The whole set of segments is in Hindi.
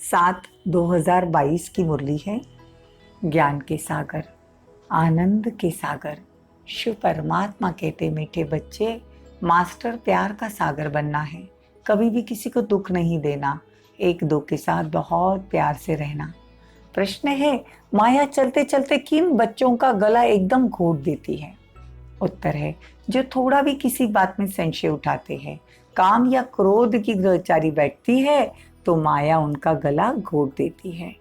7/2022 की मुरली है। ज्ञान के सागर, आनंद के सागर, शिव परमात्मा कहते मीठे बच्चे, मास्टर प्यार का सागर बनना है। कभी भी किसी को दुख नहीं देना, एक दो के साथ बहुत प्यार से रहना। प्रश्न है, माया चलते चलते किन बच्चों का गला एकदम घोट देती है? उत्तर है, जो थोड़ा भी किसी बात में संशय उठाते हैं, काम या क्रोध की ग्रहचारी बैठती है तो माया उनका गला घोट देती है।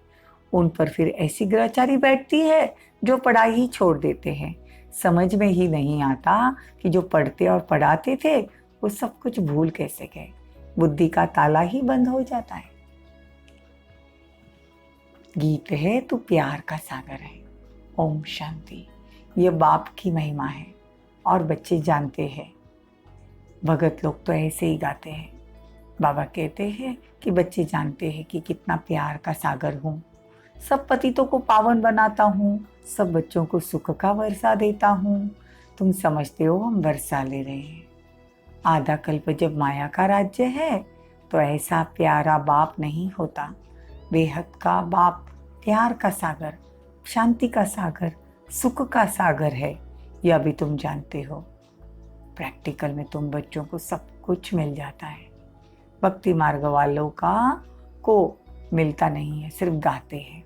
उन पर फिर ऐसी ग्रहचारी बैठती है जो पढ़ाई ही छोड़ देते हैं। समझ में ही नहीं आता कि जो पढ़ते और पढ़ाते थे वो सब कुछ भूल कैसे गए। बुद्धि का ताला ही बंद हो जाता है। गीत है तू प्यार का सागर है। ओम शांति। ये बाप की महिमा है और बच्चे जानते हैं। भगत लोग तो ऐसे ही गाते हैं। बाबा कहते हैं कि बच्चे जानते हैं कि कितना प्यार का सागर हूँ। सब पतितों को पावन बनाता हूँ, सब बच्चों को सुख का वर्षा देता हूँ। तुम समझते हो हम वर्षा ले रहे हैं। आधा कल्प जब माया का राज्य है तो ऐसा प्यारा बाप नहीं होता। बेहद का बाप प्यार का सागर, शांति का सागर, सुख का सागर है। यह भी तुम जानते हो। प्रैक्टिकल में तुम बच्चों को सब कुछ मिल जाता है। भक्ति मार्ग वालों को मिलता नहीं है, सिर्फ गाते हैं।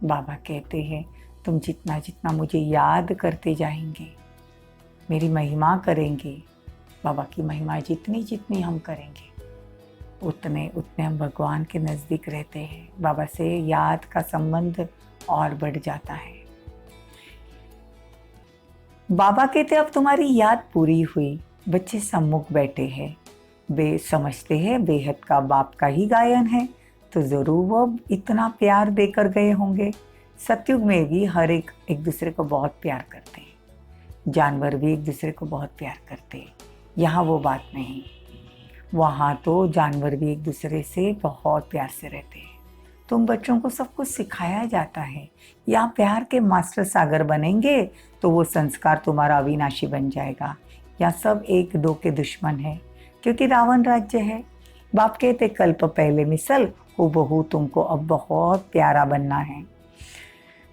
बाबा कहते हैं तुम जितना जितना मुझे याद करते जाएंगे, मेरी महिमा करेंगे, बाबा की महिमा जितनी जितनी हम करेंगे उतने उतने हम भगवान के नज़दीक रहते हैं। बाबा से याद का संबंध और बढ़ जाता है। बाबा कहते अब तुम्हारी याद पूरी हुई। बच्चे सम्मुख बैठे हैं, समझते हैं बेहद का बाप का ही गायन है, तो ज़रूर वो इतना प्यार देकर गए होंगे। सतयुग में भी हर एक दूसरे को बहुत प्यार करते हैं। जानवर भी एक दूसरे को बहुत प्यार करते हैं। यहाँ वो बात नहीं। वहाँ तो जानवर भी एक दूसरे से बहुत प्यार से रहते हैं। तुम बच्चों को सब कुछ सिखाया जाता है। यहाँ प्यार के मास्टर सागर बनेंगे तो वो संस्कार तुम्हारा अविनाशी बन जाएगा। यहाँ सब एक दो के दुश्मन है, क्योंकि रावण राज्य है। बाप कहते कल्प पहले मिसल हूबहू तुमको अब बहुत प्यारा बनना है।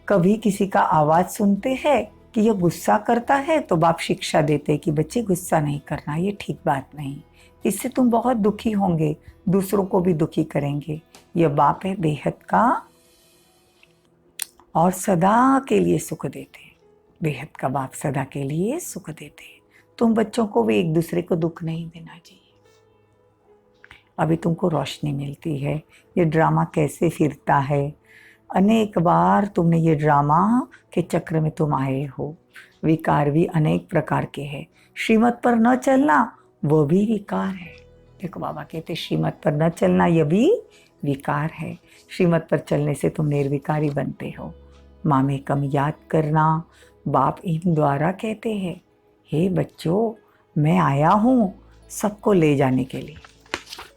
कभी किसी का आवाज़ सुनते हैं कि यह गुस्सा करता है तो बाप शिक्षा देते कि बच्चे गुस्सा नहीं करना, ये ठीक बात नहीं, इससे तुम बहुत दुखी होंगे, दूसरों को भी दुखी करेंगे। यह बाप है बेहद का और सदा के लिए सुख देते। बेहद का बाप सदा के लिए सुख देते। तुम बच्चों को भी एक दूसरे को दुख नहीं देना चाहिए। अभी तुमको रोशनी मिलती है। ये ड्रामा कैसे फिरता है, अनेक बार तुमने ये ड्रामा के चक्र में तुम आए हो। विकार भी अनेक प्रकार के हैं। श्रीमत पर न चलना वो भी विकार है। देखो बाबा कहते श्रीमत पर न चलना यह भी विकार है। श्रीमत पर चलने से तुम निर्विकारी बनते हो। माँ में कम याद करना बाप इन द्वारा कहते हैं, हे बच्चों मैं आया हूँ सबको ले जाने के लिए।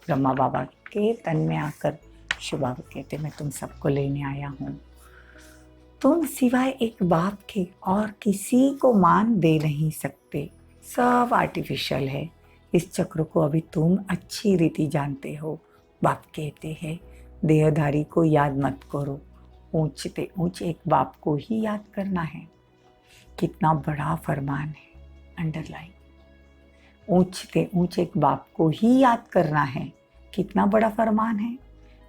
ब्रह्मा बाबा के तन में आकर शिव बाबा कहते मैं तुम सबको लेने आया हूँ। तुम सिवाय एक बाप के और किसी को मान दे नहीं सकते। सब आर्टिफिशियल है। इस चक्र को अभी तुम अच्छी रीति जानते हो। बाप कहते हैं देहधारी को याद मत करो, ऊंचते ऊंचे एक बाप को ही याद करना है। कितना बड़ा फरमान है, अंडरलाइन। ऊंचते ऊंचे एक बाप को ही याद करना है, कितना बड़ा फरमान है।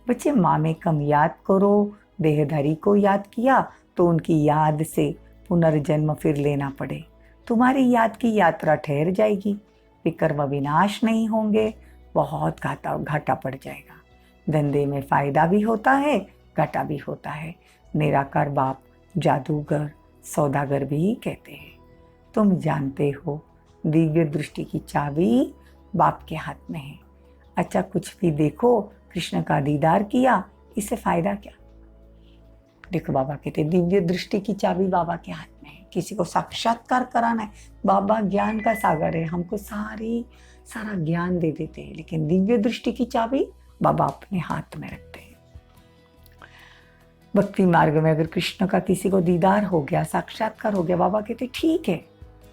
बच्चे माँ में कम याद करो। देहधारी को याद किया तो उनकी याद से पुनर्जन्म फिर लेना पड़े। तुम्हारी याद की यात्रा ठहर जाएगी। विकर्म विनाश नहीं होंगे। बहुत घाटा पड़ जाएगा। धंधे में फायदा भी होता है, घाटा भी होता है। निराकार बाप जादूगर सौदागर भी कहते हैं। तुम जानते हो दिव्य दृष्टि की चाबी बाप के हाथ में है। अच्छा कुछ भी देखो, कृष्ण का दीदार किया, इससे फायदा क्या? देखो बाबा कहते दिव्य दृष्टि की चाबी बाबा के हाथ में है। किसी को साक्षात्कार कराना है, बाबा ज्ञान का सागर है, हमको सारा ज्ञान दे देते हैं, लेकिन दिव्य दृष्टि की चाबी बाबा अपने हाथ में रखते हैं। भक्ति मार्ग में अगर कृष्ण का किसी को दीदार हो गया, साक्षात्कार हो गया, बाबा कहते ठीक है,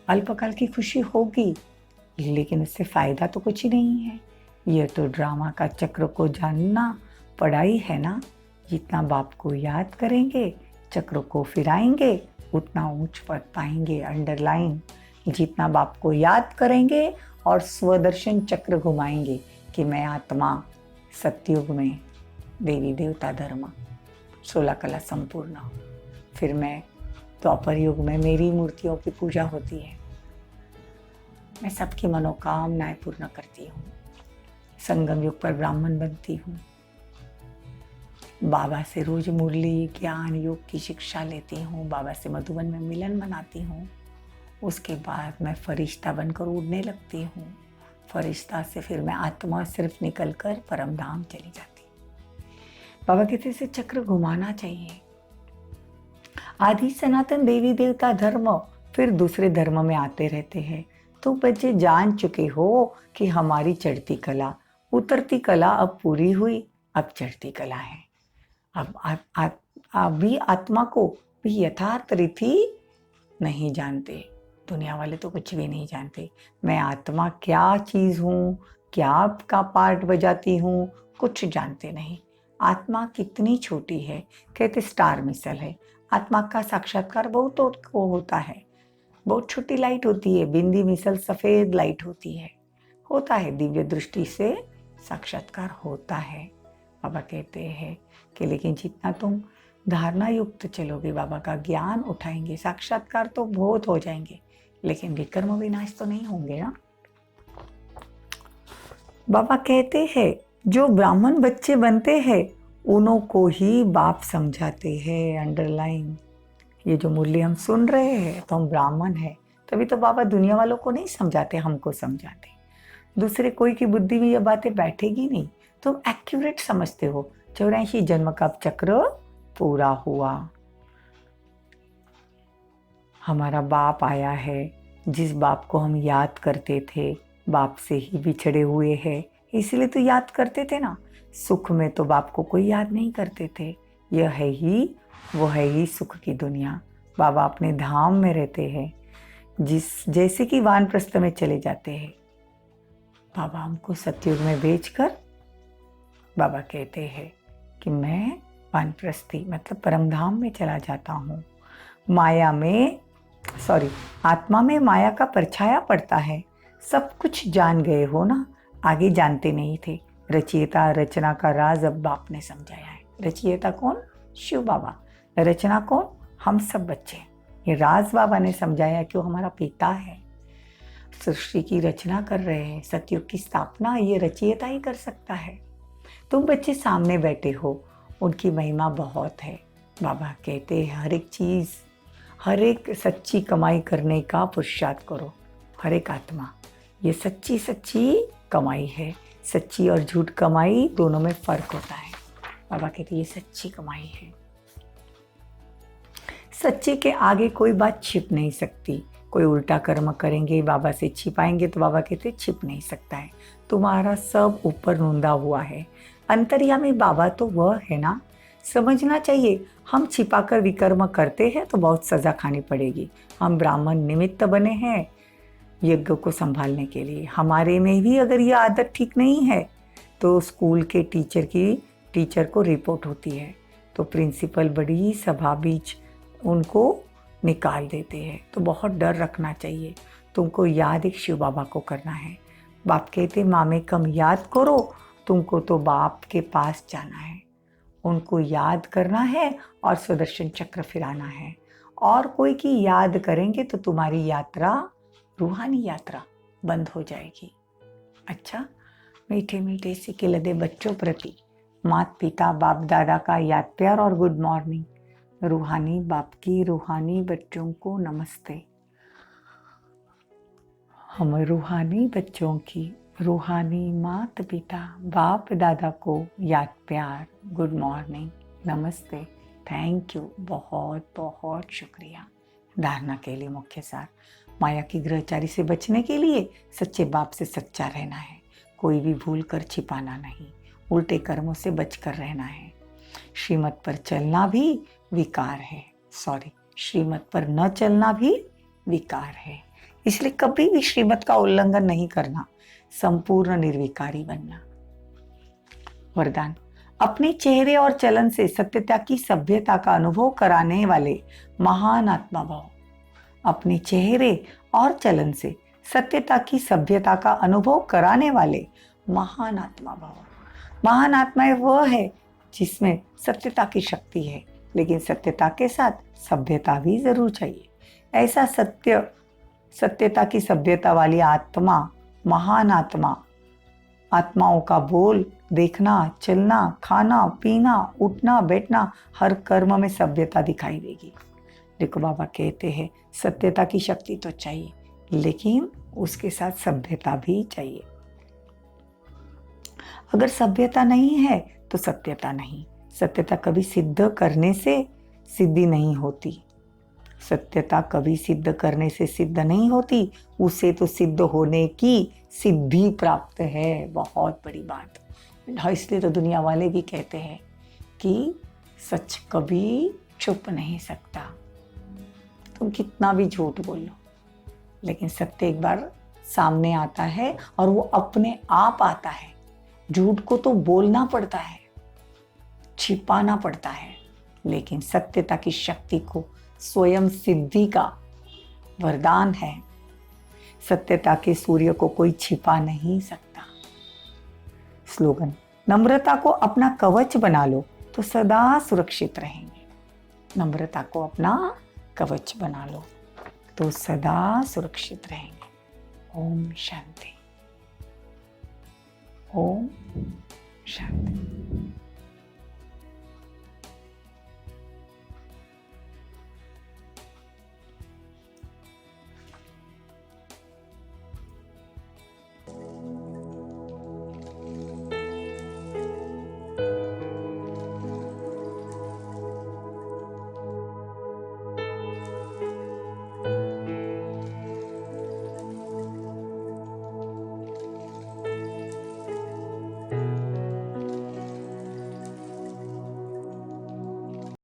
अल्पकाल की खुशी होगी, लेकिन उससे फायदा तो कुछ ही नहीं है। यह तो ड्रामा का चक्र को जानना पढ़ाई है ना, जितना बाप को याद करेंगे, चक्र को फिराएंगे, उतना ऊंच पद पाएंगे। अंडरलाइन, जितना बाप को याद करेंगे और स्वदर्शन चक्र घुमाएंगे कि मैं आत्मा, सतयुग में देवी देवता धर्म 16 कला संपूर्ण, फिर मैं द्वापर युग में मेरी मूर्तियों की पूजा होती है, मैं सबकी मनोकामनाएं पूर्ण करती हूँ, संगम युग पर ब्राह्मण बनती हूँ, बाबा से रोज मुरली ज्ञान योग की शिक्षा लेती हूँ, बाबा से मधुबन में मिलन मनाती हूँ, उसके बाद मैं फरिश्ता बनकर उड़ने लगती हूँ, फरिश्ता से फिर मैं आत्मा सिर्फ निकलकर परम धाम चली जाती। बाबा कहते से चक्र घुमाना चाहिए। आदि सनातन देवी देवता धर्म फिर दूसरे धर्म में आते रहते हैं। तो बच्चे जान चुके हो कि हमारी चढ़ती कला, उतरती कला अब पूरी हुई, अब चढ़ती कला है। अब अभी आत्मा को भी यथार्थ रीति नहीं जानते, दुनिया वाले तो कुछ भी नहीं जानते। मैं आत्मा क्या चीज़ हूँ, क्या का पार्ट बजाती हूँ, कुछ जानते नहीं। आत्मा कितनी छोटी है, कहते स्टार मिसल है। आत्मा का साक्षात्कार बहुत को होता है, बहुत छोटी लाइट होती है, बिंदी मिसल सफ़ेद लाइट होता है, दिव्य दृष्टि से साक्षात्कार होता है। बाबा कहते हैं कि लेकिन जितना तुम धारणा युक्त चलोगे, बाबा का ज्ञान उठाएंगे, साक्षात्कार तो बहुत हो जाएंगे, लेकिन विकर्म विनाश तो नहीं होंगे ना। बाबा कहते हैं जो ब्राह्मण बच्चे बनते हैं उन्हों को ही बाप समझाते हैं। अंडरलाइन, ये जो मुरली हम सुन रहे हैं तो हम ब्राह्मण हैं, तभी तो बाबा दुनिया वालों को नहीं समझाते, हमको समझाते। दूसरे कोई की बुद्धि में ये बातें बैठेगी नहीं, तुम एक्यूरेट समझते हो। 84 जन्म का चक्र पूरा हुआ, हमारा बाप आया है, जिस बाप को हम याद करते थे, बाप से ही बिछड़े हुए हैं, इसलिए तो याद करते थे ना। सुख में तो बाप को कोई याद नहीं करते थे, यह है ही वो है ही सुख की दुनिया। बाबा अपने धाम में रहते हैं, जैसे कि वानप्रस्थ में चले जाते हैं। बाबा हमको सतयुग में भेजकर बाबा कहते हैं कि मैं वानप्रस्थी मतलब परमधाम में चला जाता हूँ। माया में आत्मा में माया का परछाया पड़ता है। सब कुछ जान गए हो ना, आगे जानते नहीं थे। रचयिता रचना का राज अब बाप ने समझाया है। रचयिता कौन? शिव बाबा। रचना कौन? हम सब बच्चे। ये राज बाबा ने समझाया कि वो हमारा पिता है, सृष्टि की रचना कर रहे हैं, सतयुग की स्थापना ये रचयिता ही कर सकता है। तुम बच्चे सामने बैठे हो, उनकी महिमा बहुत है। बाबा कहते हैं हर एक चीज़, हर एक सच्ची कमाई करने का पुरुषार्थ करो। हर एक आत्मा ये सच्ची कमाई है। सच्ची और झूठ कमाई दोनों में फ़र्क होता है। बाबा कहते हैं ये सच्ची कमाई है। सच्चे के आगे कोई बात छिप नहीं सकती। कोई उल्टा कर्म करेंगे, बाबा से छिपाएंगे तो बाबा कहते छिप नहीं सकता है। तुम्हारा सब ऊपर नूंदा हुआ है। अंतर्यामी बाबा तो वह है ना, समझना चाहिए। हम छिपाकर विकर्म करते हैं तो बहुत सज़ा खानी पड़ेगी। हम ब्राह्मण निमित्त बने हैं यज्ञ को संभालने के लिए। हमारे में भी अगर ये आदत ठीक नहीं है तो स्कूल के टीचर को रिपोर्ट होती है, तो प्रिंसिपल बड़ी सभा बीच उनको निकाल देते हैं। तो बहुत डर रखना चाहिए। तुमको याद एक शिव बाबा को करना है। बाप कहते मामे कम याद करो, तुमको तो बाप के पास जाना है, उनको याद करना है और सुदर्शन चक्र फिराना है। और कोई की याद करेंगे तो तुम्हारी यात्रा, रूहानी यात्रा बंद हो जाएगी। अच्छा, मीठे मीठे सिके लदे बच्चों प्रति माता पिता बाप दादा का याद प्यार और गुड मॉर्निंग। रूहानी बाप की रूहानी बच्चों को नमस्ते। हम रूहानी बच्चों की रूहानी माता पिता बाप दादा को याद प्यार, गुड मॉर्निंग, नमस्ते, थैंक यू, बहुत बहुत शुक्रिया। धारणा के लिए मुख्य सार, माया की ग्रहचारी से बचने के लिए सच्चे बाप से सच्चा रहना है। कोई भी भूल कर छिपाना नहीं, उल्टे कर्मों से बचकर रहना है। श्रीमत पर चलना भी विकार है, श्रीमत पर न चलना भी विकार है। इसलिए कभी भी श्रीमत का उल्लंघन नहीं करना, संपूर्ण निर्विकारी बनना। वरदान, अपने चेहरे और चलन से सत्यता की सभ्यता का अनुभव कराने वाले महान आत्मा भव। अपने चेहरे और चलन से सत्यता की सभ्यता का अनुभव कराने वाले महान आत्मा भव। महान आत्मा वह है जिसमें सत्यता की शक्ति है, लेकिन सत्यता के साथ सभ्यता भी जरूर चाहिए। ऐसा सत्यता की सभ्यता वाली आत्मा, महान आत्मा, आत्माओं का बोल, देखना, चलना, खाना, पीना, उठना, बैठना, हर कर्म में सभ्यता दिखाई देगी। देखो बाबा कहते हैं सत्यता की शक्ति तो चाहिए, लेकिन उसके साथ सभ्यता भी चाहिए। अगर सभ्यता नहीं है तो सत्यता नहीं। सत्यता कभी सिद्ध करने से सिद्धि नहीं होती। सत्यता कभी सिद्ध करने से सिद्ध नहीं होती, उसे तो सिद्ध होने की सिद्धि प्राप्त है। बहुत बड़ी बात। इसलिए तो दुनिया वाले भी कहते हैं कि सच कभी छुप नहीं सकता। तुम कितना भी झूठ बोल लो, लेकिन सत्य एक बार सामने आता है और वो अपने आप आता है। झूठ को तो बोलना पड़ता है, छिपाना पड़ता है, लेकिन सत्यता की शक्ति को स्वयं सिद्धि का वरदान है। सत्यता के सूर्य को कोई छिपा नहीं सकता। स्लोगन: नम्रता को अपना कवच बना लो तो सदा सुरक्षित रहेंगे। नम्रता को अपना कवच बना लो तो सदा सुरक्षित रहेंगे। ओम शांति। ओम शांति।